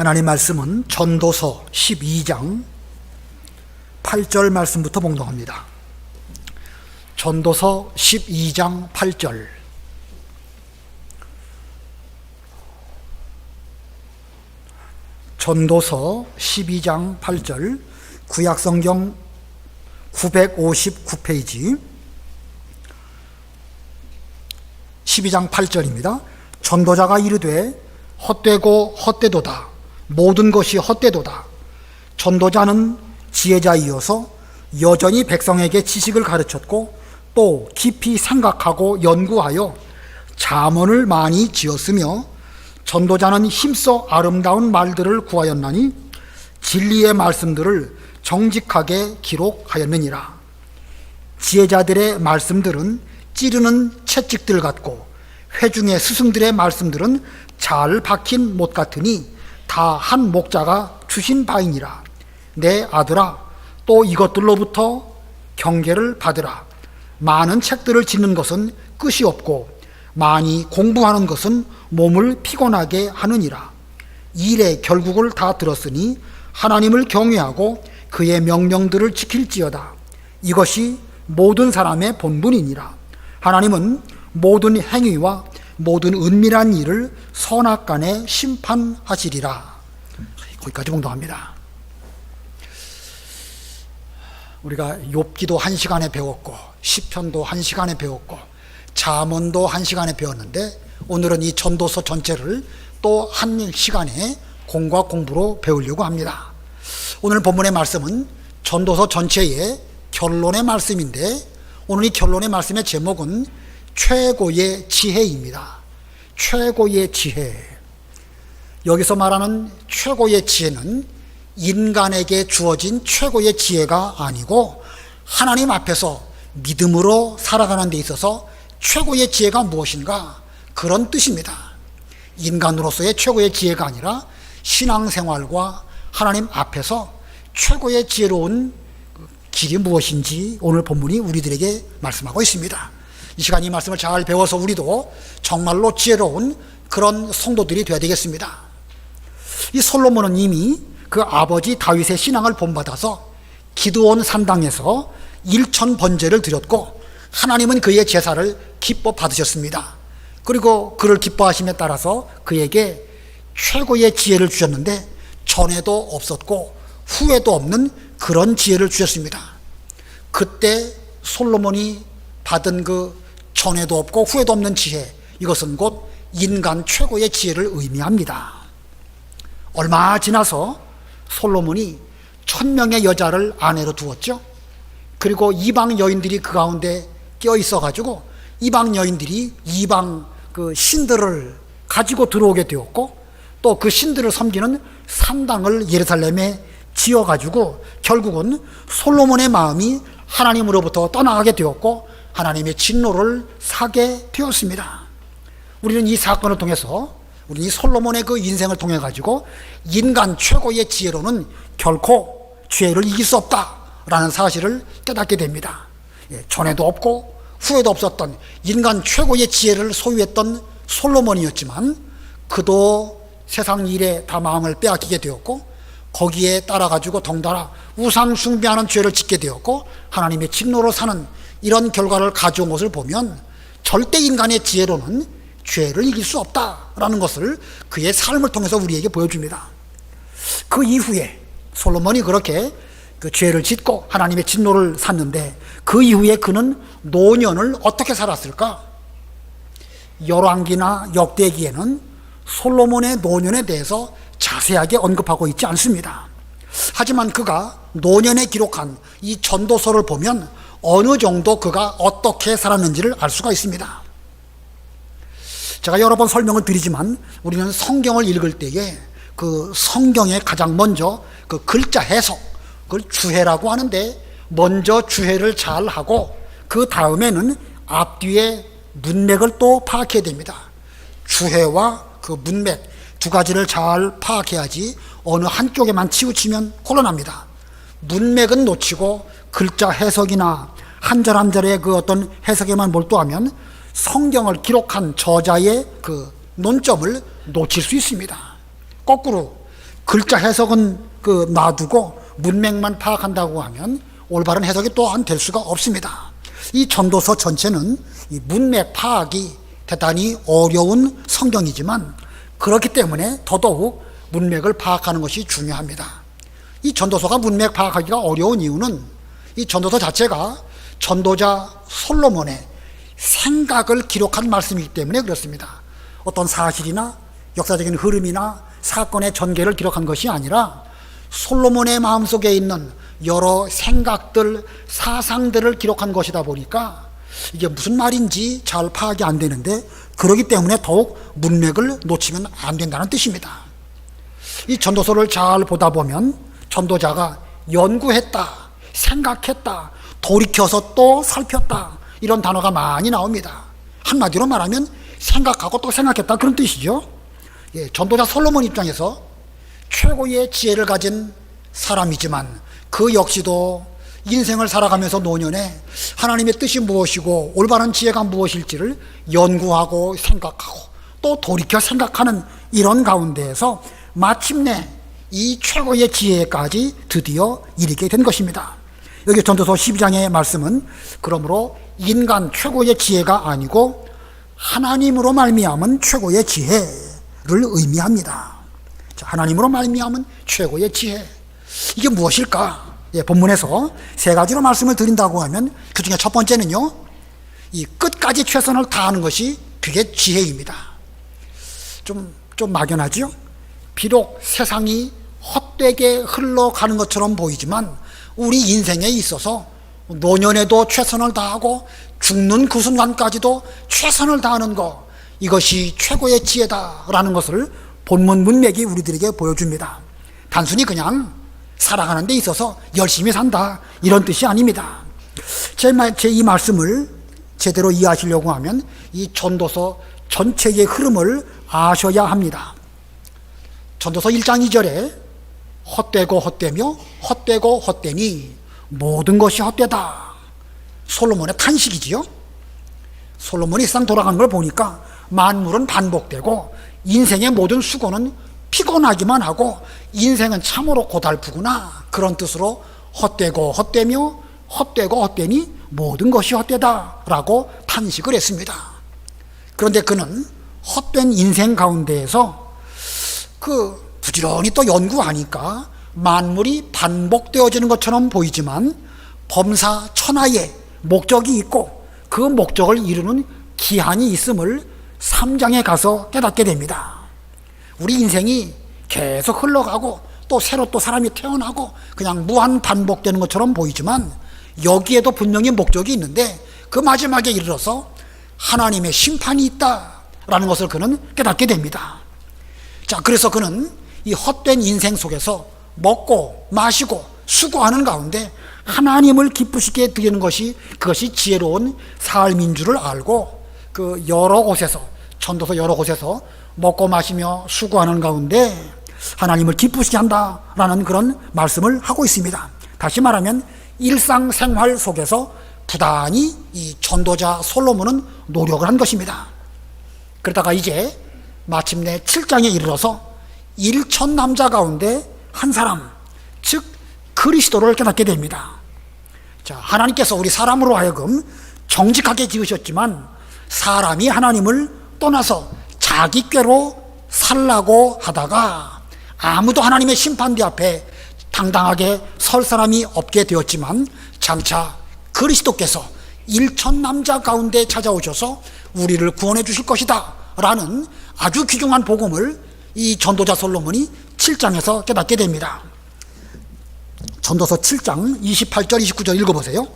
하나님 말씀은 전도서 12장 8절 말씀부터 봉독합니다. 전도서 12장 8절. 전도서 12장 8절, 구약성경 959페이지 12장 8절입니다. 전도자가 이르되 헛되고 헛되도다. 모든 것이 헛되도다. 전도자는 지혜자이어서 여전히 백성에게 지식을 가르쳤고 또 깊이 생각하고 연구하여 잠언을 많이 지었으며 전도자는 힘써 아름다운 말들을 구하였나니 진리의 말씀들을 정직하게 기록하였느니라. 지혜자들의 말씀들은 찌르는 채찍들 같고 회중의 스승들의 말씀들은 잘 박힌 못 같으니 다 한 목자가 주신 바이니라. 내 아들아, 또 이것들로부터 경계를 받으라. 많은 책들을 짓는 것은 끝이 없고 많이 공부하는 것은 몸을 피곤하게 하느니라. 일의 결국을 다 들었으니 하나님을 경외하고 그의 명령들을 지킬지어다. 이것이 모든 사람의 본분이니라. 하나님은 모든 행위와 모든 은밀한 일을 선악간에 심판하시리라. 거기까지 봉독합니다. 우리가 욥기도 1시간에 배웠고 시편도 1시간에 배웠고 잠언도 1시간에 배웠는데 오늘은 이 전도서 전체를 또 1시간에 공과 공부로 배우려고 합니다. 오늘 본문의 말씀은 전도서 전체의 결론의 말씀인데 오늘 이 결론의 말씀의 제목은 최고의 지혜입니다. 최고의 지혜. 여기서 말하는 최고의 지혜는 인간에게 주어진 최고의 지혜가 아니고 하나님 앞에서 믿음으로 살아가는 데 있어서 최고의 지혜가 무엇인가, 그런 뜻입니다. 인간으로서의 최고의 지혜가 아니라 신앙생활과 하나님 앞에서 최고의 지혜로운 길이 무엇인지 오늘 본문이 우리들에게 말씀하고 있습니다. 이 시간 이 말씀을 잘 배워서 우리도 정말로 지혜로운 그런 성도들이 되어야 되겠습니다. 이 솔로몬은 이미 그 아버지 다윗의 신앙을 본받아서 기드온 산당에서 1000번제를 드렸고 하나님은 그의 제사를 기뻐 받으셨습니다. 그리고 그를 기뻐하심에 따라서 그에게 최고의 지혜를 주셨는데 전에도 없었고 후에도 없는 그런 지혜를 주셨습니다. 그때 솔로몬이 받은 그 전에도 없고 후에도 없는 지혜, 이것은 곧 인간 최고의 지혜를 의미합니다. 얼마 지나서 솔로몬이 1000명의 여자를 아내로 두었죠. 그리고 이방 여인들이 그 가운데 껴 있어가지고 이방 여인들이 이방 그 신들을 가지고 들어오게 되었고 또 그 신들을 섬기는 산당을 예루살렘에 지어가지고 결국은 솔로몬의 마음이 하나님으로부터 떠나가게 되었고 하나님의 진노를 사게 되었습니다. 우리는 이 사건을 통해서, 우리는 이 솔로몬의 그 인생을 통해 가지고 인간 최고의 지혜로는 결코 죄를 이길 수 없다라는 사실을 깨닫게 됩니다. 전에도 없고 후에도 없었던 인간 최고의 지혜를 소유했던 솔로몬이었지만 그도 세상 일에 다 마음을 빼앗기게 되었고 거기에 따라 가지고 덩달아 우상 숭배하는 죄를 짓게 되었고 하나님의 진노로 사는 이런 결과를 가져온 것을 보면 절대 인간의 지혜로는 죄를 이길 수 없다라는 것을 그의 삶을 통해서 우리에게 보여줍니다. 그 이후에 솔로몬이 그렇게 그 죄를 짓고 하나님의 진노를 샀는데 그 이후에 그는 노년을 어떻게 살았을까? 열왕기나 역대기에는 솔로몬의 노년에 대해서 자세하게 언급하고 있지 않습니다. 하지만 그가 노년에 기록한 이 전도서를 보면 어느 정도 그가 어떻게 살았는지를 알 수가 있습니다. 제가 여러 번 설명을 드리지만 우리는 성경을 읽을 때에 그 성경에 가장 먼저 그 글자 해석, 그걸 주해라고 하는데 먼저 주해를 잘 하고 그 다음에는 앞뒤의 문맥을 또 파악해야 됩니다. 주해와 그 문맥 두 가지를 잘 파악해야지 어느 한쪽에만 치우치면 곤란합니다. 문맥은 놓치고 글자 해석이나 한 절 한 절의 그 어떤 해석에만 몰두하면 성경을 기록한 저자의 그 논점을 놓칠 수 있습니다. 거꾸로 글자 해석은 놔두고 문맥만 파악한다고 하면 올바른 해석이 또한 될 수가 없습니다. 이 전도서 전체는 이 문맥 파악이 대단히 어려운 성경이지만 그렇기 때문에 더더욱 문맥을 파악하는 것이 중요합니다. 이 전도서가 문맥 파악하기가 어려운 이유는 이 전도서 자체가 전도자 솔로몬의 생각을 기록한 말씀이기 때문에 그렇습니다. 어떤 사실이나 역사적인 흐름이나 사건의 전개를 기록한 것이 아니라 솔로몬의 마음속에 있는 여러 생각들, 사상들을 기록한 것이다 보니까 이게 무슨 말인지 잘 파악이 안 되는데 그렇기 때문에 더욱 문맥을 놓치면 안 된다는 뜻입니다. 이 전도서를 잘 보다 보면 전도자가 연구했다, 생각했다, 돌이켜서 또 살폈다 이런 단어가 많이 나옵니다. 한마디로 말하면 생각하고 또 생각했다 그런 뜻이죠. 전도자 솔로몬 입장에서 최고의 지혜를 가진 사람이지만 그 역시도 인생을 살아가면서 노년에 하나님의 뜻이 무엇이고 올바른 지혜가 무엇일지를 연구하고 생각하고 또 돌이켜 생각하는 이런 가운데에서 마침내 이 최고의 지혜까지 드디어 이르게 된 것입니다. 여기 전도서 12장의 말씀은 그러므로 인간 최고의 지혜가 아니고 하나님으로 말미암은 최고의 지혜를 의미합니다. 하나님으로 말미암은 최고의 지혜, 이게 무엇일까? 본문에서 세 가지로 말씀을 드린다고 하면 그 중에 첫 번째는요, 이 끝까지 최선을 다하는 것이 그게 지혜입니다. 좀 막연하죠? 비록 세상이 헛되게 흘러가는 것처럼 보이지만 우리 인생에 있어서 노년에도 최선을 다하고 죽는 그 순간까지도 최선을 다하는 것, 이것이 최고의 지혜다라는 것을 본문 문맥이 우리들에게 보여줍니다. 단순히 그냥 살아가는 데 있어서 열심히 산다 이런 뜻이 아닙니다. 제 이 말씀을 제대로 이해하시려고 하면 이 전도서 전체의 흐름을 아셔야 합니다. 전도서 1장 2절에 헛되고 헛되며 헛되고 헛되니 모든 것이 헛되다. 솔로몬의 탄식이지요. 솔로몬이 세상 돌아가는 걸 보니까 만물은 반복되고 인생의 모든 수고는 피곤하기만 하고 인생은 참으로 고달프구나 그런 뜻으로 헛되고 헛되며 헛되고 헛되니 모든 것이 헛되다라고 탄식을 했습니다. 그런데 그는 헛된 인생 가운데에서 부지런히 또 연구하니까 만물이 반복되어지는 것처럼 보이지만 범사천하에 목적이 있고 그 목적을 이루는 기한이 있음을 3장에 가서 깨닫게 됩니다. 우리 인생이 계속 흘러가고 또 새로 또 사람이 태어나고 그냥 무한 반복되는 것처럼 보이지만 여기에도 분명히 목적이 있는데 그 마지막에 이르러서 하나님의 심판이 있다라는 것을 그는 깨닫게 됩니다. 자, 그래서 그는 이 헛된 인생 속에서 먹고 마시고 수고하는 가운데 하나님을 기쁘시게 드리는 것이 그것이 지혜로운 삶인 줄을 알고 그 여러 곳에서 전도서 여러 곳에서 먹고 마시며 수고하는 가운데 하나님을 기쁘시게 한다라는 그런 말씀을 하고 있습니다. 다시 말하면 일상생활 속에서 부단히 이 전도자 솔로몬은 노력을 한 것입니다. 그러다가 이제 마침내 7장에 이르러서 1,000남자 가운데 한 사람, 즉 그리스도를 깨닫게 됩니다. 자, 하나님께서 우리 사람으로 하여금 정직하게 지으셨지만 사람이 하나님을 떠나서 자기 꾀로 살라고 하다가 아무도 하나님의 심판대 앞에 당당하게 설 사람이 없게 되었지만 장차 그리스도께서 1,000남자 가운데 찾아오셔서 우리를 구원해 주실 것이다 라는 아주 귀중한 복음을 이 전도자 솔로몬이 7장에서 깨닫게 됩니다. 전도서 7장 28절 29절 읽어보세요.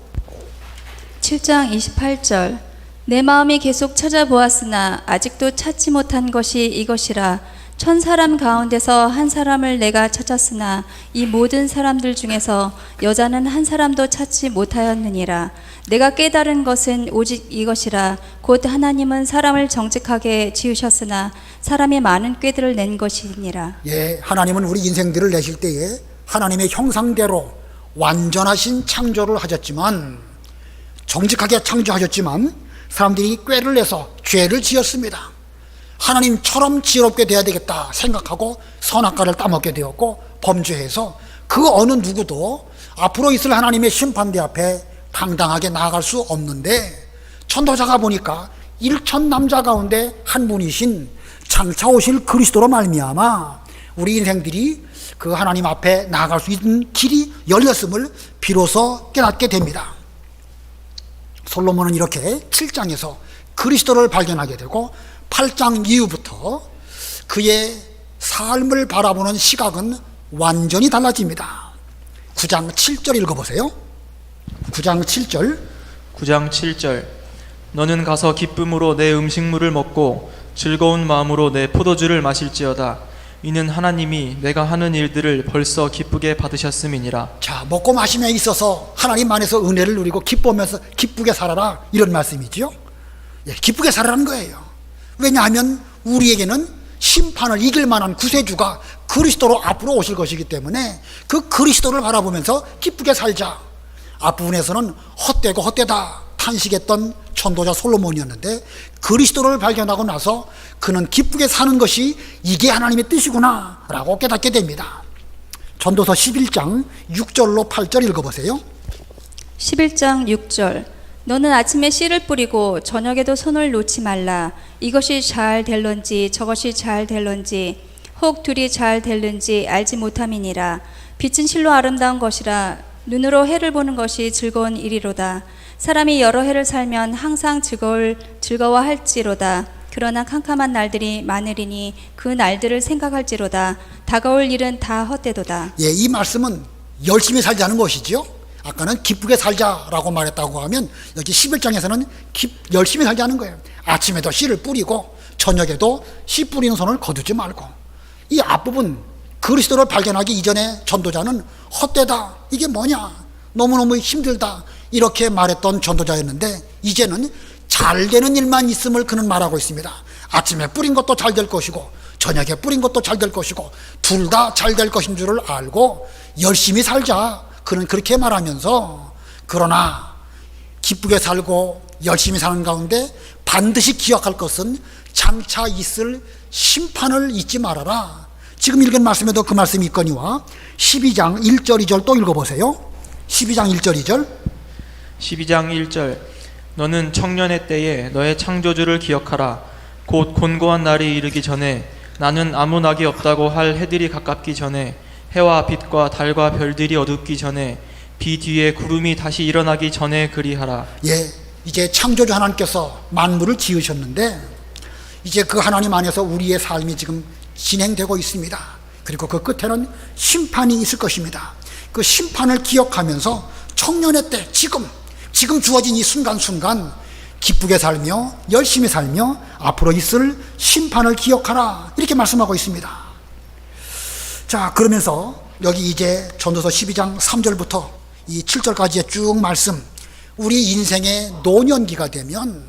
7장 28절 내 마음이 계속 찾아보았으나 아직도 찾지 못한 것이 이것이라 천 사람 가운데서 한 사람을 내가 찾았으나 이 모든 사람들 중에서 여자는 한 사람도 찾지 못하였느니라. 내가 깨달은 것은 오직 이것이라 곧 하나님은 사람을 정직하게 지으셨으나 사람이 많은 꾀들을 낸 것이니라. 하나님은 우리 인생들을 내실 때에 하나님의 형상대로 완전하신 창조를 하셨지만 정직하게 창조하셨지만 사람들이 꾀를 내서 죄를 지었습니다. 하나님처럼 지혜롭게 돼야 되겠다 생각하고 선악과를 따먹게 되었고 범죄해서 그 어느 누구도 앞으로 있을 하나님의 심판대 앞에 당당하게 나아갈 수 없는데, 전도자가 보니까 일천 남자 가운데 한 분이신 장차 오실 그리스도로 말미암아 우리 인생들이 그 하나님 앞에 나아갈 수 있는 길이 열렸음을 비로소 깨닫게 됩니다. 솔로몬은 이렇게 7장에서 그리스도를 발견하게 되고 8장 이후부터 그의 삶을 바라보는 시각은 완전히 달라집니다. 9장 7절 읽어보세요. 9장 7절. 9장 7절 너는 가서 기쁨으로 내 음식물을 먹고 즐거운 마음으로 내 포도주를 마실지어다. 이는 하나님이 내가 하는 일들을 벌써 기쁘게 받으셨음이니라. 자, 먹고 마심에 있어서 하나님 안에서 은혜를 누리고 기뻐하면서 기쁘게 살아라, 이런 말씀이지요. 예, 기쁘게 살아라는 거예요. 왜냐하면 우리에게는 심판을 이길 만한 구세주가 그리스도로 앞으로 오실 것이기 때문에 그 그리스도를 바라보면서 기쁘게 살자. 앞부분에서는 헛되고 헛되다 탄식했던 전도자 솔로몬이었는데 그리스도를 발견하고 나서 그는 기쁘게 사는 것이 이게 하나님의 뜻이구나 라고 깨닫게 됩니다. 전도서 11장 6절로 8절 읽어보세요. 11장 6절 너는 아침에 씨를 뿌리고 저녁에도 손을 놓지 말라. 이것이 잘 될런지 저것이 잘 될런지 혹 둘이 잘 될는지 알지 못함이니라. 빛은 실로 아름다운 것이라. 눈으로 해를 보는 것이 즐거운 일이로다. 사람이 여러 해를 살면 항상 즐거워할지로다. 그러나 캄캄한 날들이 많으리니 그 날들을 생각할지로다. 다가올 일은 다 헛되도다. 예, 이 말씀은 열심히 살자는 것이죠. 아까는 기쁘게 살자라고 말했다고 하면 여기 11장에서는 열심히 살자는 거예요. 아침에도 씨를 뿌리고 저녁에도 씨 뿌리는 손을 거두지 말고. 이 앞부분 그리스도를 발견하기 이전에 전도자는 헛되다, 이게 뭐냐, 너무너무 힘들다 이렇게 말했던 전도자였는데 이제는 잘 되는 일만 있음을 그는 말하고 있습니다. 아침에 뿌린 것도 잘 될 것이고 저녁에 뿌린 것도 잘 될 것이고 둘 다 잘 될 것인 줄을 알고 열심히 살자, 그는 그렇게 말하면서, 그러나 기쁘게 살고 열심히 사는 가운데 반드시 기억할 것은 장차 있을 심판을 잊지 말아라. 지금 읽은 말씀에도 그 말씀이 있거니와 12장 1절 2절 또 읽어보세요. 12장 1절 2절. 12장 1절 너는 청년의 때에 너의 창조주를 기억하라. 곧 곤고한 날이 이르기 전에 나는 아무 낙이 없다고 할 해들이 가깝기 전에 해와 빛과 달과 별들이 어둡기 전에 비 뒤에 구름이 다시 일어나기 전에 그리하라. 예, 이제 창조주 하나님께서 만물을 지으셨는데 이제 그 하나님 안에서 우리의 삶이 지금 진행되고 있습니다. 그리고 그 끝에는 심판이 있을 것입니다. 그 심판을 기억하면서 청년의 때 지금 주어진 이 순간순간 기쁘게 살며 열심히 살며 앞으로 있을 심판을 기억하라, 이렇게 말씀하고 있습니다. 자, 그러면서 여기 이제 전도서 12장 3절부터 이 7절까지의 쭉 말씀, 우리 인생의 노년기가 되면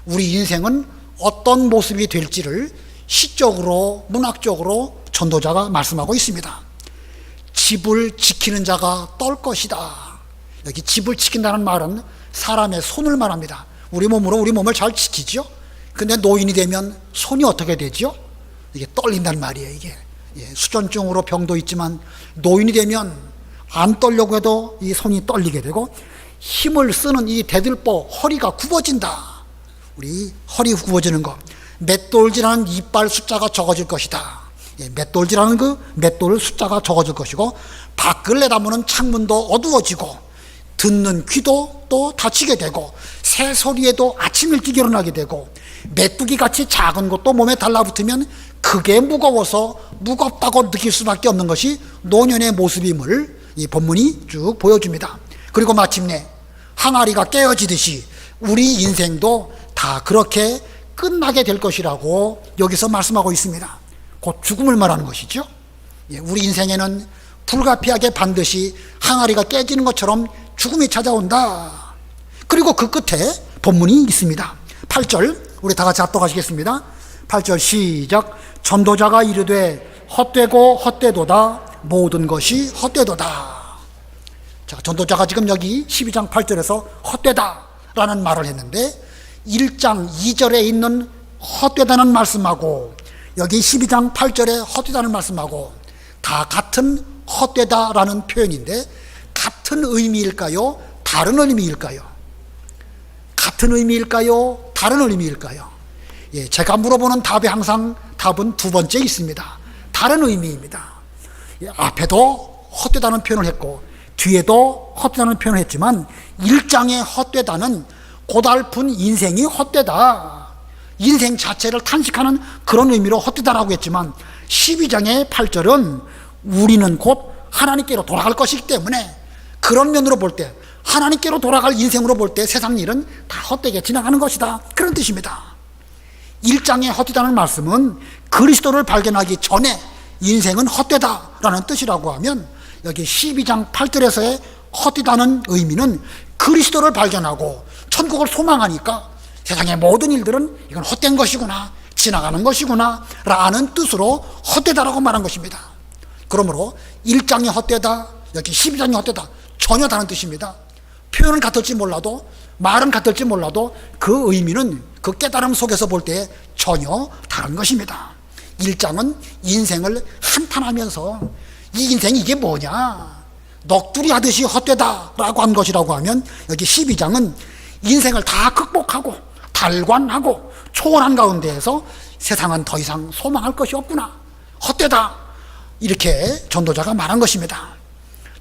우리 인생은 어떤 모습이 될지를 시적으로 문학적으로 전도자가 말씀하고 있습니다. 집을 지키는 자가 떨 것이다. 여기 집을 지킨다는 말은 사람의 손을 말합니다. 우리 몸으로 우리 몸을 잘 지키죠. 근데 노인이 되면 손이 어떻게 되죠? 이게 떨린단 말이에요. 이게 수전증으로 병도 있지만 노인이 되면 안 떨려고 해도 이 손이 떨리게 되고 힘을 쓰는 이 대들보, 허리가 굽어진다. 우리 허리 굽어지는 거, 맷돌질하는 이빨 숫자가 적어질 것이다. 맷돌질하는 그 맷돌 숫자가 적어질 것이고 밖을 내다보는 창문도 어두워지고 듣는 귀도 또 다치게 되고 새소리에도 아침 일찍 일어나게 되고 메뚜기 같이 작은 것도 몸에 달라붙으면 크게 무거워서 무겁다고 느낄 수밖에 없는 것이 노년의 모습임을 이 본문이 쭉 보여줍니다. 그리고 마침내 항아리가 깨어지듯이 우리 인생도 다 그렇게 끝나게 될 것이라고 여기서 말씀하고 있습니다. 곧 죽음을 말하는 것이죠. 우리 인생에는 불가피하게 반드시 항아리가 깨지는 것처럼 죽음이 찾아온다. 그리고 그 끝에 본문이 있습니다. 8절 우리 다 같이 합독하시겠습니다. 8절 시작. 전도자가 이르되 헛되고 헛되도다. 모든 것이 헛되도다. 자, 전도자가 지금 여기 12장 8절에서 헛되다 라는 말을 했는데 1장 2절에 있는 헛되다는 말씀하고 여기 12장 8절에 헛되다는 말씀하고 다 같은 헛되다라는 표현인데 같은 의미일까요? 다른 의미일까요? 같은 의미일까요? 다른 의미일까요? 예, 제가 물어보는 답에 항상 답은 두 번째 있습니다. 다른 의미입니다. 예, 앞에도 헛되다는 표현을 했고 뒤에도 헛되다는 표현을 했지만 1장의 헛되다는 고달픈 인생이 헛되다, 인생 자체를 탄식하는 그런 의미로 헛되다라고 했지만 12장의 8절은 우리는 곧 하나님께로 돌아갈 것이기 때문에 그런 면으로 볼 때 하나님께로 돌아갈 인생으로 볼 때 세상 일은 다 헛되게 지나가는 것이다, 그런 뜻입니다. 1장의 헛되다는 말씀은 그리스도를 발견하기 전에 인생은 헛되다라는 뜻이라고 하면 여기 12장 8절에서의 헛되다는 의미는 그리스도를 발견하고 천국을 소망하니까 세상의 모든 일들은 이건 헛된 것이구나, 지나가는 것이구나 라는 뜻으로 헛되다라고 말한 것입니다. 그러므로 1장이 헛되다, 여기 12장이 헛되다 전혀 다른 뜻입니다. 표현은 같을지 몰라도, 말은 같을지 몰라도 그 의미는 그 깨달음 속에서 볼 때 전혀 다른 것입니다. 1장은 인생을 한탄하면서 이 인생이 이게 뭐냐, 넋두리 하듯이 헛되다라고 한 것이라고 하면 여기 12장은 인생을 다 극복하고 달관하고 초월한 가운데에서 세상은 더 이상 소망할 것이 없구나, 헛되다, 이렇게 전도자가 말한 것입니다.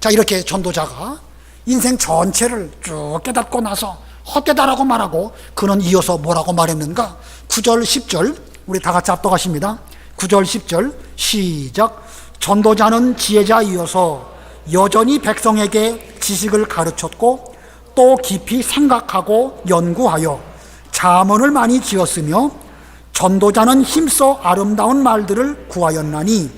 자, 이렇게 전도자가 인생 전체를 쭉 깨닫고 나서 헛되다라고 말하고 그는 이어서 뭐라고 말했는가? 9절 10절 우리 다 같이 합독하십니다. 9절 10절 시작. 전도자는 지혜자이어서 여전히 백성에게 지식을 가르쳤고 또 깊이 생각하고 연구하여 잠언을 많이 지었으며 전도자는 힘써 아름다운 말들을 구하였나니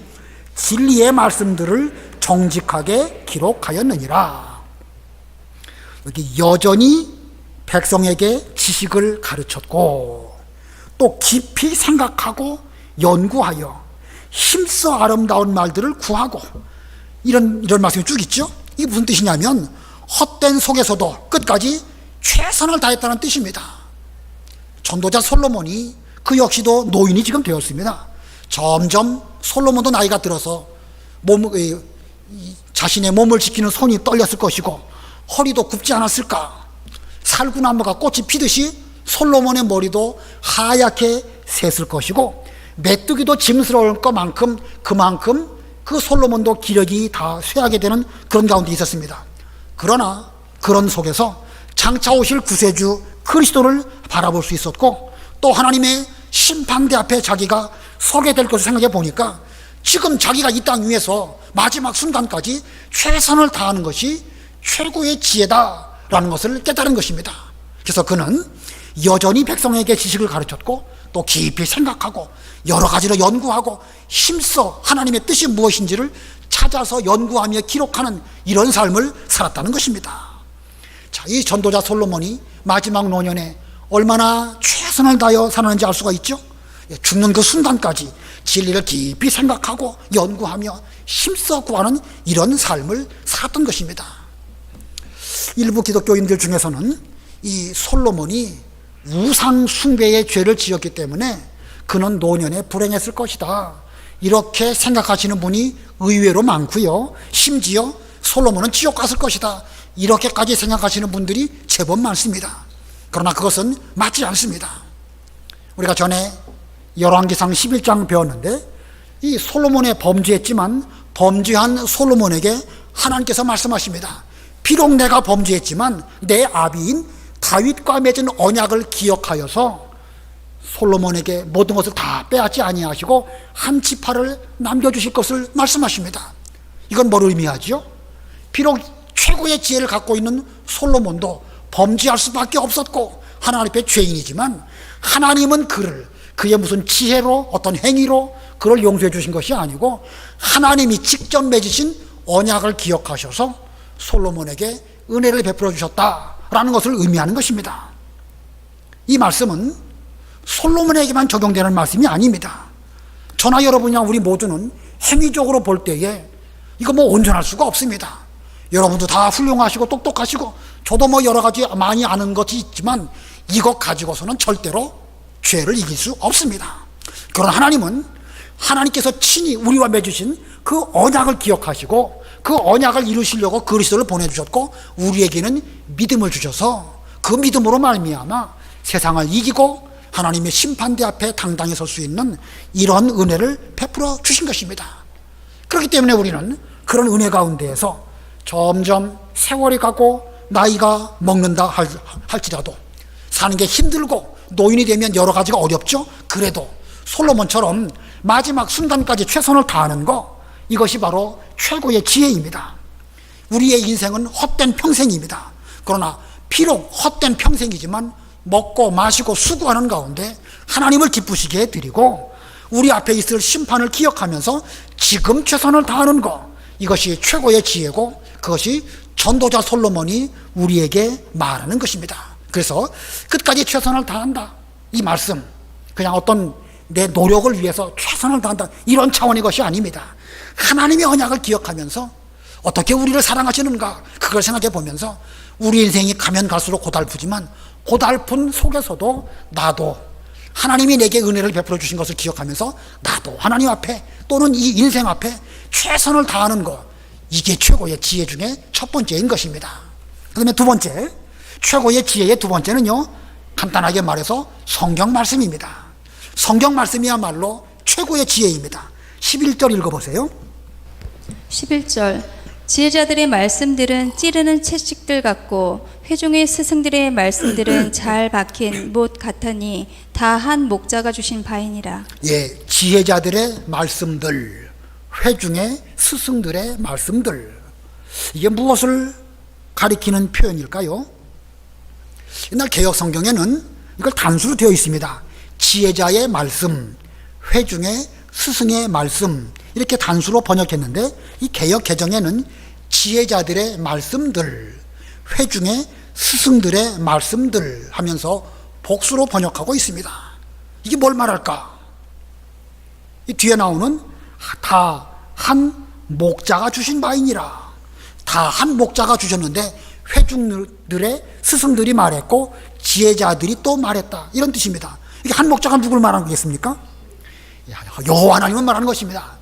진리의 말씀들을 정직하게 기록하였느니라. 여기 여전히 백성에게 지식을 가르쳤고 또 깊이 생각하고 연구하여 힘써 아름다운 말들을 구하고, 이런 말씀이 쭉 있죠. 이게 무슨 뜻이냐면 헛된 속에서도 끝까지 최선을 다했다는 뜻입니다. 전도자 솔로몬이 그 역시도 노인이 지금 되었습니다. 점점 솔로몬도 나이가 들어서 자신의 몸을 지키는 손이 떨렸을 것이고 허리도 굽지 않았을까. 살구나무가 꽃이 피듯이 솔로몬의 머리도 하얗게 샜을 것이고 메뚜기도 짐스러울 것만큼 그만큼 그 솔로몬도 기력이 다 쇠하게 되는 그런 가운데 있었습니다. 그러나 그런 속에서 장차 오실 구세주 그리스도를 바라볼 수 있었고 또 하나님의 심판대 앞에 자기가 서게 될 것을 생각해 보니까 지금 자기가 이 땅 위에서 마지막 순간까지 최선을 다하는 것이 최고의 지혜다라는 것을 깨달은 것입니다. 그래서 그는 여전히 백성에게 지식을 가르쳤고 또 깊이 생각하고 여러 가지로 연구하고 힘써 하나님의 뜻이 무엇인지를 찾아서 연구하며 기록하는 이런 삶을 살았다는 것입니다. 자, 이 전도자 솔로몬이 마지막 노년에 얼마나 최선을 다하여 살았는지 알 수가 있죠. 죽는 그 순간까지 진리를 깊이 생각하고 연구하며 힘써 구하는 이런 삶을 살았던 것입니다. 일부 기독교인들 중에서는 이 솔로몬이 우상 숭배의 죄를 지었기 때문에 그는 노년에 불행했을 것이다, 이렇게 생각하시는 분이 의외로 많고요. 심지어 솔로몬은 지옥 갔을 것이다, 이렇게까지 생각하시는 분들이 제법 많습니다. 그러나 그것은 맞지 않습니다. 우리가 전에 열왕기상 11장 배웠는데 이 솔로몬의 범죄했지만 범죄한 솔로몬에게 하나님께서 말씀하십니다. 비록 내가 범죄했지만 내 아비인 다윗과 맺은 언약을 기억하여서 솔로몬에게 모든 것을 다 빼앗지 아니하시고 한 지파를 남겨주실 것을 말씀하십니다. 이건 뭘 의미하죠? 비록 최고의 지혜를 갖고 있는 솔로몬도 범죄할 수밖에 없었고 하나님 앞에 죄인이지만 하나님은 그의 무슨 지혜로 어떤 행위로 그를 용서해 주신 것이 아니고 하나님이 직접 맺으신 언약을 기억하셔서 솔로몬에게 은혜를 베풀어 주셨다라는 것을 의미하는 것입니다. 이 말씀은 솔로몬에게만 적용되는 말씀이 아닙니다. 저나 여러분이나 우리 모두는 행위적으로 볼 때에 이거 온전할 수가 없습니다. 여러분도 다 훌륭하시고 똑똑하시고 저도 여러 가지 많이 아는 것이 있지만 이것 가지고서는 절대로 죄를 이길 수 없습니다. 그러나 하나님은 하나님께서 친히 우리와 맺으신 그 언약을 기억하시고 그 언약을 이루시려고 그리스도를 보내주셨고 우리에게는 믿음을 주셔서 그 믿음으로 말미암아 세상을 이기고 하나님의 심판대 앞에 당당히 설 수 있는 이런 은혜를 베풀어 주신 것입니다. 그렇기 때문에 우리는 그런 은혜 가운데에서 점점 세월이 가고 나이가 먹는다 할지라도 사는 게 힘들고 노인이 되면 여러 가지가 어렵죠. 그래도 솔로몬처럼 마지막 순간까지 최선을 다하는 거, 이것이 바로 최고의 지혜입니다. 우리의 인생은 헛된 평생입니다. 그러나 비록 헛된 평생이지만 먹고 마시고 수고하는 가운데 하나님을 기쁘시게 해드리고 우리 앞에 있을 심판을 기억하면서 지금 최선을 다하는 것, 이것이 최고의 지혜고 그것이 전도자 솔로몬이 우리에게 말하는 것입니다. 그래서 끝까지 최선을 다한다, 이 말씀 그냥 어떤 내 노력을 위해서 최선을 다한다 이런 차원의 것이 아닙니다. 하나님의 언약을 기억하면서 어떻게 우리를 사랑하시는가, 그걸 생각해 보면서 우리 인생이 가면 갈수록 고달프지만 고달픈 속에서도 나도 하나님이 내게 은혜를 베풀어 주신 것을 기억하면서 나도 하나님 앞에 또는 이 인생 앞에 최선을 다하는 것, 이게 최고의 지혜 중에 첫 번째인 것입니다. 그 다음에 두 번째, 최고의 지혜의 두 번째는요, 간단하게 말해서 성경 말씀입니다. 성경 말씀이야말로 최고의 지혜입니다. 11절 읽어보세요. 11절 지혜자들의 말씀들은 찌르는 채찍들 같고 회중의 스승들의 말씀들은 잘 박힌 못 같으니 다 한 목자가 주신 바이니라. 예, 지혜자들의 말씀들, 회중의 스승들의 말씀들, 이게 무엇을 가리키는 표현일까요? 옛날 개역 성경에는 이걸 단수로 되어 있습니다. 지혜자의 말씀, 회중의 스승의 말씀, 이렇게 단수로 번역했는데 이 개역 개정에는 지혜자들의 말씀들, 회중의 스승들의 말씀들 하면서 복수로 번역하고 있습니다. 이게 뭘 말할까? 이 뒤에 나오는 다 한 목자가 주신 바이니라. 다 한 목자가 주셨는데 회중들의 스승들이 말했고 지혜자들이 또 말했다, 이런 뜻입니다. 이게 한 목자가 누굴 말하는 거겠습니까? 여호와 하나님을 말하는 것입니다.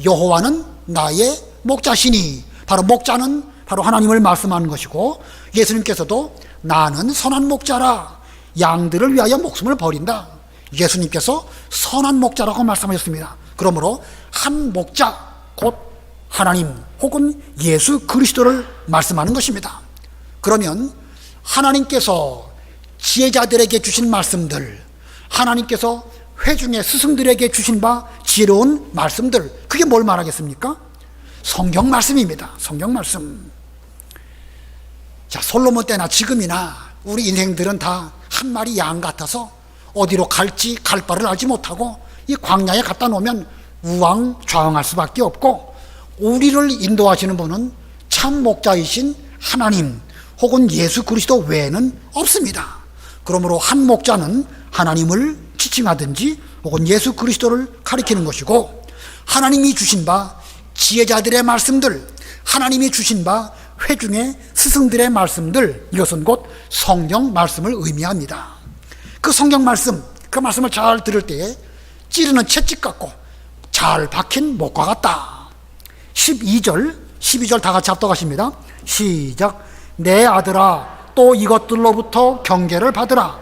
여호와는 나의 목자시니, 바로 목자는 바로 하나님을 말씀하는 것이고, 예수님께서도 나는 선한 목자라, 양들을 위하여 목숨을 버린다, 예수님께서 선한 목자라고 말씀하셨습니다. 그러므로 한 목자, 곧 하나님 혹은 예수 그리스도를 말씀하는 것입니다. 그러면 하나님께서 지혜자들에게 주신 말씀들, 하나님께서 회중의 스승들에게 주신 바 지혜로운 말씀들, 그게 뭘 말하겠습니까? 성경 말씀입니다. 성경 말씀. 자, 솔로몬 때나 지금이나 우리 인생들은 다 한 마리 양 같아서 어디로 갈지 갈 바를 알지 못하고 이 광야에 갖다 놓으면 우왕좌왕할 수밖에 없고, 우리를 인도하시는 분은 참 목자이신 하나님 혹은 예수 그리스도 외에는 없습니다. 그러므로 한 목자는 하나님을 지칭하든지 혹은 예수 그리스도를 가리키는 것이고, 하나님이 주신 바 지혜자들의 말씀들, 하나님이 주신 바 회중의 스승들의 말씀들, 이것은 곧 성경 말씀을 의미합니다. 그 성경 말씀, 그 말씀을 잘 들을 때에 찌르는 채찍 같고 잘 박힌 목과 같다. 12절 다 같이 합독하십니다. 시작. 내 아들아, 또 이것들로부터 경계를 받으라.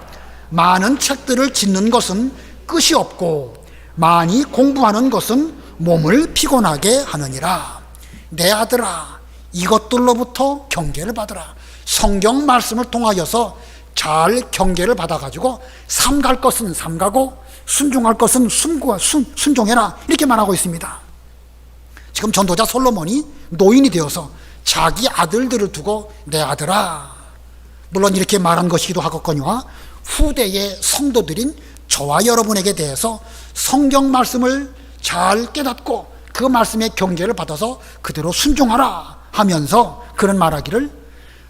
많은 책들을 짓는 것은 끝이 없고 많이 공부하는 것은 몸을 피곤하게 하느니라. 내 아들아, 이것들로부터 경계를 받으라. 성경 말씀을 통하여서 잘 경계를 받아가지고 삼갈 것은 삼가고 순종할 것은 순종해라, 이렇게 말하고 있습니다. 지금 전도자 솔로몬이 노인이 되어서 자기 아들들을 두고 내 아들아, 물론 이렇게 말한 것이기도 하겠거니와 후대의 성도들인 저와 여러분에게 대해서 성경 말씀을 잘 깨닫고 그 말씀의 경계를 받아서 그대로 순종하라 하면서 그런 말하기를,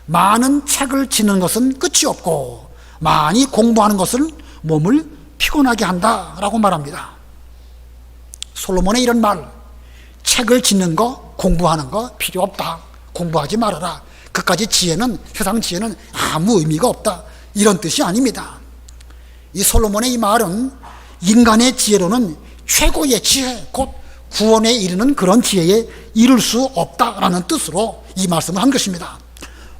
많은 책을 짓는 것은 끝이 없고 많이 공부하는 것은 몸을 피곤하게 한다라고 말합니다. 솔로몬의 이런 말, 책을 짓는 거, 공부하는 거 필요 없다, 공부하지 말아라, 그까지 지혜는, 세상 지혜는 아무 의미가 없다, 이런 뜻이 아닙니다. 이 솔로몬의 이 말은 인간의 지혜로는 최고의 지혜, 곧 구원에 이르는 그런 지혜에 이를 수 없다라는 뜻으로 이 말씀을 한 것입니다.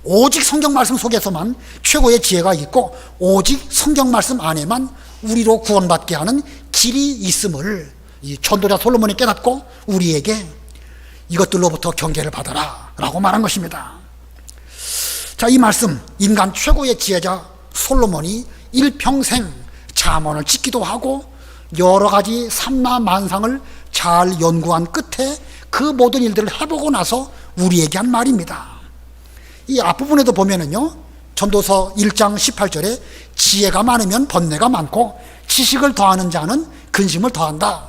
오직 성경 말씀 속에서만 최고의 지혜가 있고 오직 성경 말씀 안에만 우리로 구원받게 하는 길이 있음을 이 전도자 솔로몬이 깨닫고 우리에게 이것들로부터 경계를 받아라 라고 말한 것입니다. 자, 이 말씀, 인간 최고의 지혜자 솔로몬이 일평생 잠언을 짓기도 하고 여러 가지 삼라만상을 잘 연구한 끝에 그 모든 일들을 해보고 나서 우리에게 한 말입니다. 이 앞부분에도 보면은요, 전도서 1장 18절에 지혜가 많으면 번뇌가 많고 지식을 더하는 자는 근심을 더한다.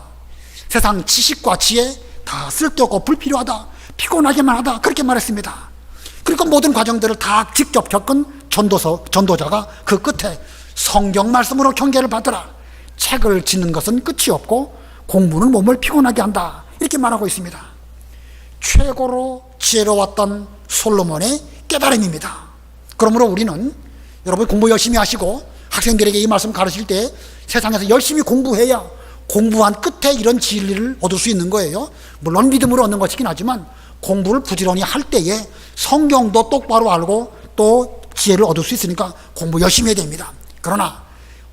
세상 지식과 지혜 다 쓸데없고 불필요하다, 피곤하기만 하다, 그렇게 말했습니다. 그리고 모든 과정들을 다 직접 겪은 전도자가 그 끝에 성경 말씀으로 경계를 받으라. 책을 짓는 것은 끝이 없고 공부는 몸을 피곤하게 한다, 이렇게 말하고 있습니다. 최고로 지혜로웠던 솔로몬의 깨달음입니다. 그러므로 우리는 여러분 공부 열심히 하시고 학생들에게 이 말씀 가르칠 때 세상에서 열심히 공부해야 공부한 끝에 이런 진리를 얻을 수 있는 거예요. 물론 믿음으로 얻는 것이긴 하지만 공부를 부지런히 할 때에 성경도 똑바로 알고 또 지혜를 얻을 수 있으니까 공부 열심히 해야 됩니다. 그러나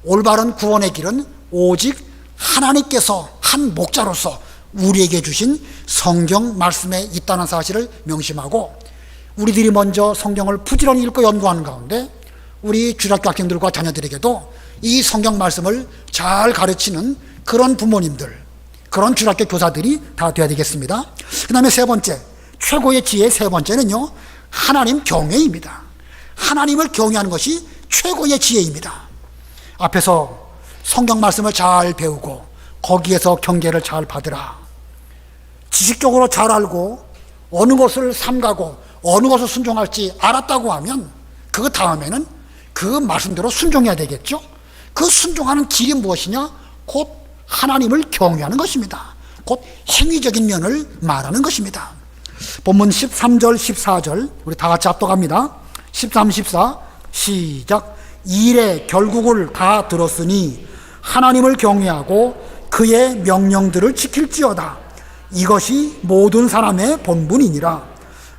올바른 구원의 길은 오직 하나님께서 한 목자로서 우리에게 주신 성경 말씀에 있다는 사실을 명심하고 우리들이 먼저 성경을 부지런히 읽고 연구하는 가운데 우리 주일학교 학생들과 자녀들에게도 이 성경 말씀을 잘 가르치는 그런 부모님들, 그런 주일학교 교사들이 다 되어야 되겠습니다. 그 다음에 세 번째, 최고의 지혜 세 번째는요, 하나님 경외입니다. 하나님을 경외하는 것이 최고의 지혜입니다. 앞에서 성경 말씀을 잘 배우고 거기에서 경계를 잘 받으라. 지식적으로 잘 알고 어느 것을 삼가고 어느 것을 순종할지 알았다고 하면 그 다음에는 그 말씀대로 순종해야 되겠죠. 그 순종하는 길이 무엇이냐? 곧 하나님을 경외하는 것입니다. 곧 행위적인 면을 말하는 것입니다. 본문 13절 14절 우리 다 같이 합독합니다. 13, 14 시작. 일의 결국을 다 들었으니 하나님을 경외하고 그의 명령들을 지킬지어다. 이것이 모든 사람의 본분이니라.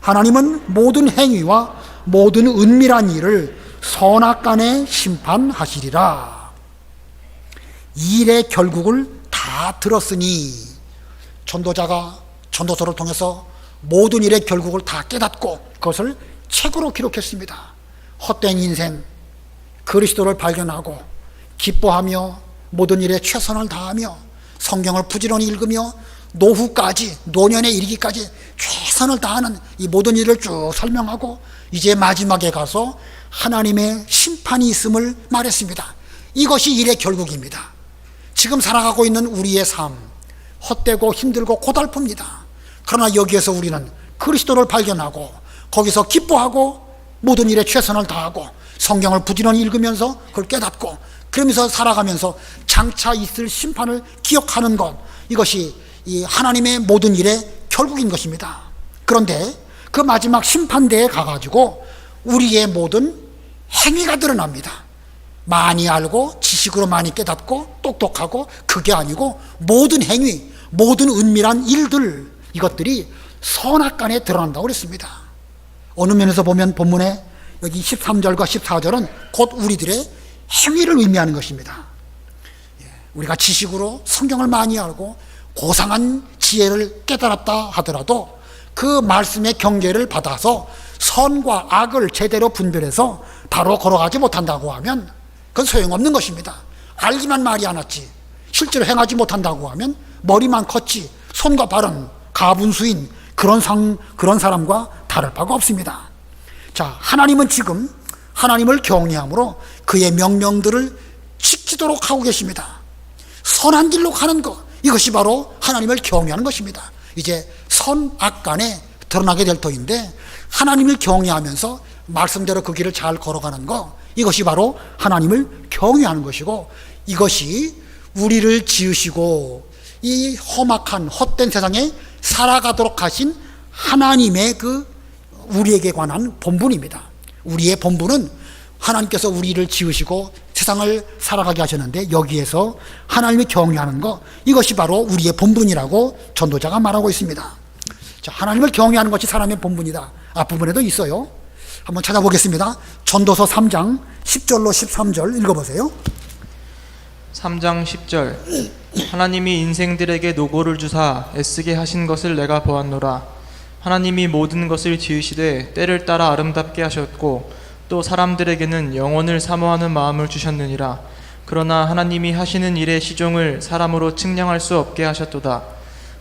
하나님은 모든 행위와 모든 은밀한 일을 선악간에 심판하시리라. 일의 결국을 다 들었으니, 전도자가 전도서를 통해서 모든 일의 결국을 다 깨닫고 그것을 책으로 기록했습니다. 헛된 인생, 그리스도를 발견하고 기뻐하며 모든 일에 최선을 다하며 성경을 부지런히 읽으며 노후까지, 노년에 이르기까지 최선을 다하는 이 모든 일을 쭉 설명하고 이제 마지막에 가서 하나님의 심판이 있음을 말했습니다. 이것이 일의 결국입니다. 지금 살아가고 있는 우리의 삶, 헛되고 힘들고 고달픕니다. 그러나 여기에서 우리는 그리스도를 발견하고 거기서 기뻐하고 모든 일에 최선을 다하고 성경을 부지런히 읽으면서 그걸 깨닫고 그러면서 살아가면서 장차 있을 심판을 기억하는 것, 이것이 이 하나님의 모든 일의 결국인 것입니다. 그런데 그 마지막 심판대에 가가지고 우리의 모든 행위가 드러납니다. 많이 알고 지식으로 많이 깨닫고 똑똑하고, 그게 아니고 모든 행위, 모든 은밀한 일들, 이것들이 선악간에 드러난다고 그랬습니다. 어느 면에서 보면 본문에 여기 13절과 14절은 곧 우리들의 행위를 의미하는 것입니다. 우리가 지식으로 성경을 많이 알고 고상한 지혜를 깨달았다 하더라도 그 말씀의 경계를 받아서 선과 악을 제대로 분별해서 바로 걸어가지 못한다고 하면 그건 소용없는 것입니다. 알기만 말이 않았지 실제로 행하지 못한다고 하면 머리만 컸지 손과 발은 가분수인 그런 사람과 다를 바가 없습니다. 자, 하나님은 지금 하나님을 경외함으로 그의 명령들을 지키도록 하고 계십니다. 선한 길로 가는 것, 이것이 바로 하나님을 경외하는 것입니다. 이제 선악간에 드러나게 될 터인데 하나님을 경외하면서 말씀대로 그 길을 잘 걸어가는 것, 이것이 바로 하나님을 경외하는 것이고, 이것이 우리를 지으시고 이 험악한 헛된 세상에 살아가도록 하신 하나님의 그 우리에게 관한 본분입니다. 우리의 본분은 하나님께서 우리를 지으시고 세상을 살아가게 하셨는데 여기에서 하나님을 경외하는 것, 이것이 바로 우리의 본분이라고 전도자가 말하고 있습니다. 자, 하나님을 경외하는 것이 사람의 본분이다. 앞부분에도 있어요. 한번 찾아보겠습니다. 전도서 3장 10절로 13절 읽어보세요. 3장 10절 하나님이 인생들에게 노고를 주사 애쓰게 하신 것을 내가 보았노라. 하나님이 모든 것을 지으시되 때를 따라 아름답게 하셨고 또 사람들에게는 영혼을 사모하는 마음을 주셨느니라. 그러나 하나님이 하시는 일의 시종을 사람으로 측량할 수 없게 하셨도다.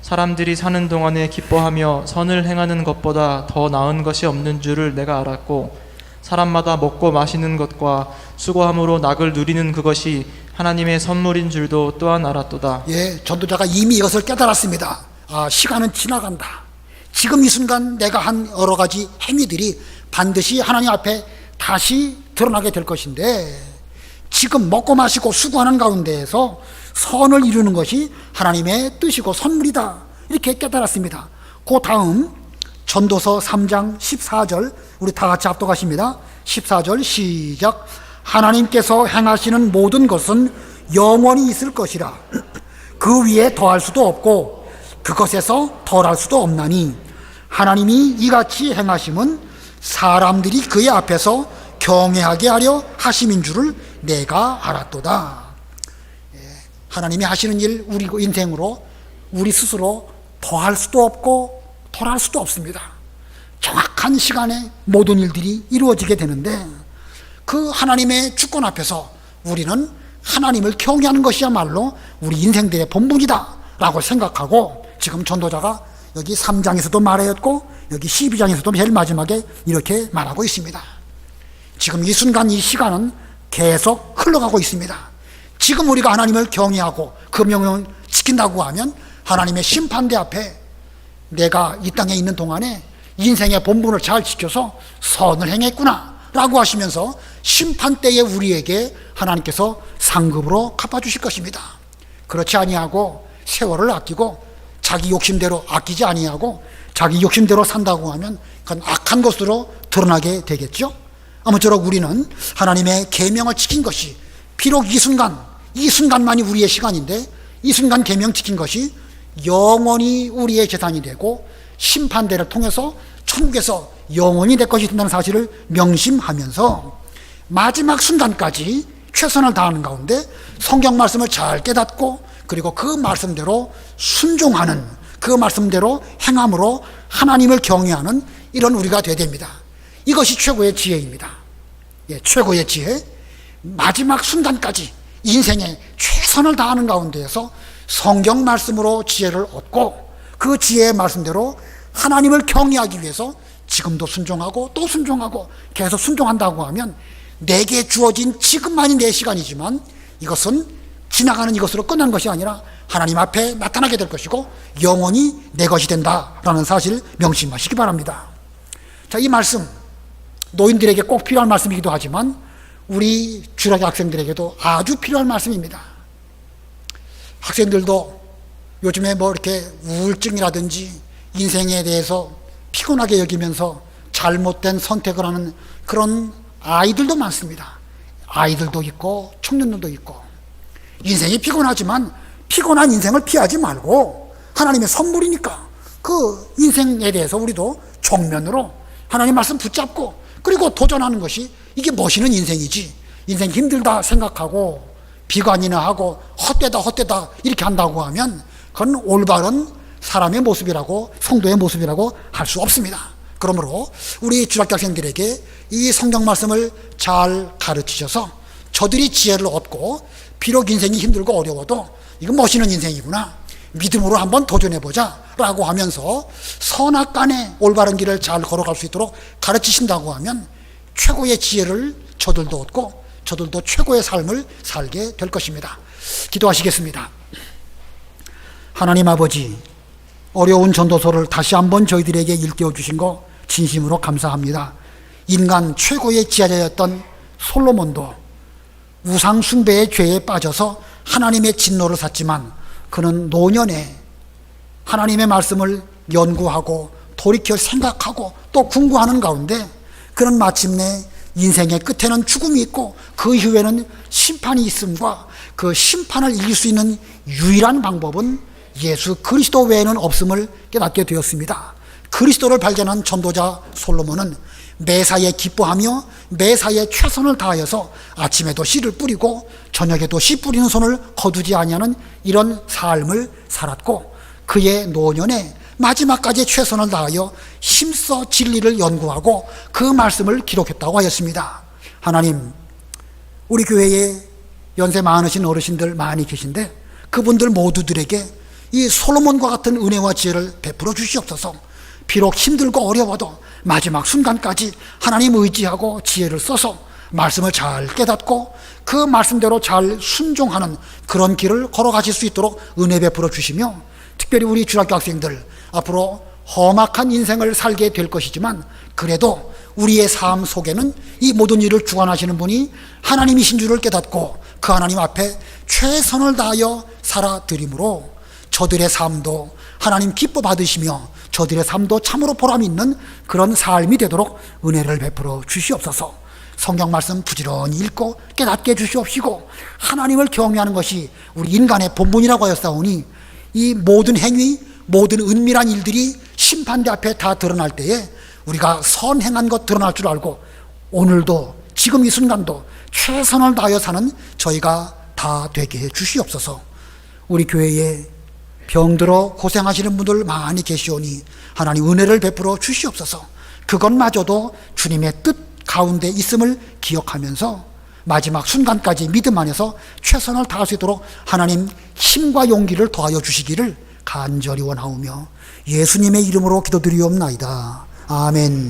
사람들이 사는 동안에 기뻐하며 선을 행하는 것보다 더 나은 것이 없는 줄을 내가 알았고 사람마다 먹고 마시는 것과 수고함으로 낙을 누리는 그것이 하나님의 선물인 줄도 또한 알았도다. 예, 전도자가 이미 이것을 깨달았습니다. 시간은 지나간다. 지금 이 순간 내가 한 여러 가지 행위들이 반드시 하나님 앞에 다시 드러나게 될 것인데, 지금 먹고 마시고 수고하는 가운데에서 선을 이루는 것이 하나님의 뜻이고 선물이다, 이렇게 깨달았습니다. 그 다음 전도서 3장 14절 우리 다 같이 합독하십니다. 14절 시작. 하나님께서 행하시는 모든 것은 영원히 있을 것이라. 그 위에 더할 수도 없고 그것에서 덜할 수도 없나니 하나님이 이같이 행하심은 사람들이 그의 앞에서 경외하게 하려 하심인 줄을 내가 알았도다. 하나님이 하시는 일, 우리 인생으로 우리 스스로 더할 수도 없고 덜할 수도 없습니다. 정확한 시간에 모든 일들이 이루어지게 되는데, 그 하나님의 주권 앞에서 우리는 하나님을 경외하는 것이야말로 우리 인생들의 본분이다 라고 생각하고, 지금 전도자가 여기 3장에서도 말하였고 여기 12장에서도 제일 마지막에 이렇게 말하고 있습니다. 지금 이 순간, 이 시간은 계속 흘러가고 있습니다. 지금 우리가 하나님을 경외하고 그 명령을 지킨다고 하면 하나님의 심판대 앞에 내가 이 땅에 있는 동안에 인생의 본분을 잘 지켜서 선을 행했구나 라고 하시면서 심판대에 우리에게 하나님께서 상급으로 갚아주실 것입니다. 그렇지 아니하고 세월을 아끼고 자기 욕심대로 아끼지 아니하고 자기 욕심대로 산다고 하면 그건 악한 것으로 드러나게 되겠죠. 아무쪼록 우리는 하나님의 계명을 지킨 것이, 비록 이 순간만이 우리의 시간인데 이 순간 계명 지킨 것이 영원히 우리의 재산이 되고 심판대를 통해서 천국에서 영원히 내 것이 된다는 사실을 명심하면서 마지막 순간까지 최선을 다하는 가운데 성경 말씀을 잘 깨닫고, 그리고 그 말씀대로 순종하는, 그 말씀대로 행함으로 하나님을 경외하는 이런 우리가 되어야 됩니다. 이것이 최고의 지혜입니다. 최고의 지혜. 마지막 순간까지 인생에 최선을 다하는 가운데에서 성경 말씀으로 지혜를 얻고 그 지혜의 말씀대로 하나님을 경외하기 위해서 지금도 순종하고 또 순종하고 계속 순종한다고 하면 내게 주어진 지금만이 내 시간이지만 이것은 지나가는 이것으로 끝난 것이 아니라 하나님 앞에 나타나게 될 것이고 영원히 내 것이 된다라는 사실 명심하시기 바랍니다. 자, 이 말씀 노인들에게 꼭 필요한 말씀이기도 하지만 우리 주일학교 학생들에게도 아주 필요한 말씀입니다. 학생들도 요즘에 뭐 이렇게 우울증이라든지 인생에 대해서 피곤하게 여기면서 잘못된 선택을 하는 그런 아이들도 많습니다. 아이들도 있고 청년들도 있고. 인생이 피곤하지만 피곤한 인생을 피하지 말고 하나님의 선물이니까 그 인생에 대해서 우리도 정면으로 하나님 말씀 붙잡고 그리고 도전하는 것이 이게 멋있는 인생이지, 인생 힘들다 생각하고 비관이나 하고 헛되다 이렇게 한다고 하면 그건 올바른 사람의 모습이라고, 성도의 모습이라고 할 수 없습니다. 그러므로 우리 주일학교 학생들에게 이 성경 말씀을 잘 가르치셔서 저들이 지혜를 얻고 비록 인생이 힘들고 어려워도 이건 멋있는 인생이구나, 믿음으로 한번 도전해보자 라고 하면서 선악간에 올바른 길을 잘 걸어갈 수 있도록 가르치신다고 하면 최고의 지혜를 저들도 얻고 저들도 최고의 삶을 살게 될 것입니다. 기도하시겠습니다. 하나님 아버지, 어려운 전도서를 다시 한번 저희들에게 일깨워 주신 거 진심으로 감사합니다. 인간 최고의 지혜자였던 솔로몬도 우상 숭배의 죄에 빠져서 하나님의 진노를 샀지만 그는 노년에 하나님의 말씀을 연구하고 돌이켜 생각하고 또 궁구하는 가운데 그는 마침내 인생의 끝에는 죽음이 있고 그 이후에는 심판이 있음과 그 심판을 이길 수 있는 유일한 방법은 예수 그리스도 외에는 없음을 깨닫게 되었습니다. 그리스도를 발견한 전도자 솔로몬은 매사에 기뻐하며 매사에 최선을 다하여서 아침에도 씨를 뿌리고 저녁에도 씨 뿌리는 손을 거두지 아니하는 이런 삶을 살았고, 그의 노년에 마지막까지 최선을 다하여 힘써 진리를 연구하고 그 말씀을 기록했다고 하였습니다. 하나님, 우리 교회에 연세 많으신 어르신들 많이 계신데 그분들 모두들에게 이 솔로몬과 같은 은혜와 지혜를 베풀어 주시옵소서. 비록 힘들고 어려워도 마지막 순간까지 하나님 의지하고 지혜를 써서 말씀을 잘 깨닫고 그 말씀대로 잘 순종하는 그런 길을 걸어가실 수 있도록 은혜 베풀어 주시며, 특별히 우리 중학교 학생들 앞으로 험악한 인생을 살게 될 것이지만 그래도 우리의 삶 속에는 이 모든 일을 주관하시는 분이 하나님이신 줄을 깨닫고 그 하나님 앞에 최선을 다하여 살아드림으로 저들의 삶도 하나님 기뻐 받으시며 저들의 삶도 참으로 보람 있는 그런 삶이 되도록 은혜를 베풀어 주시옵소서. 성경 말씀 부지런히 읽고 깨닫게 해주시옵시고, 하나님을 경외하는 것이 우리 인간의 본분이라고 하였사오니 이 모든 행위, 모든 은밀한 일들이 심판대 앞에 다 드러날 때에 우리가 선행한 것 드러날 줄 알고 오늘도 지금 이 순간도 최선을 다하여 사는 저희가 다 되게 해 주시옵소서. 우리 교회에 병들어 고생하시는 분들 많이 계시오니 하나님 은혜를 베풀어 주시옵소서. 그것마저도 주님의 뜻 가운데 있음을 기억하면서 마지막 순간까지 믿음 안에서 최선을 다할 수 있도록 하나님 힘과 용기를 더하여 주시기를 간절히 원하오며 예수님의 이름으로 기도드리옵나이다. 아멘.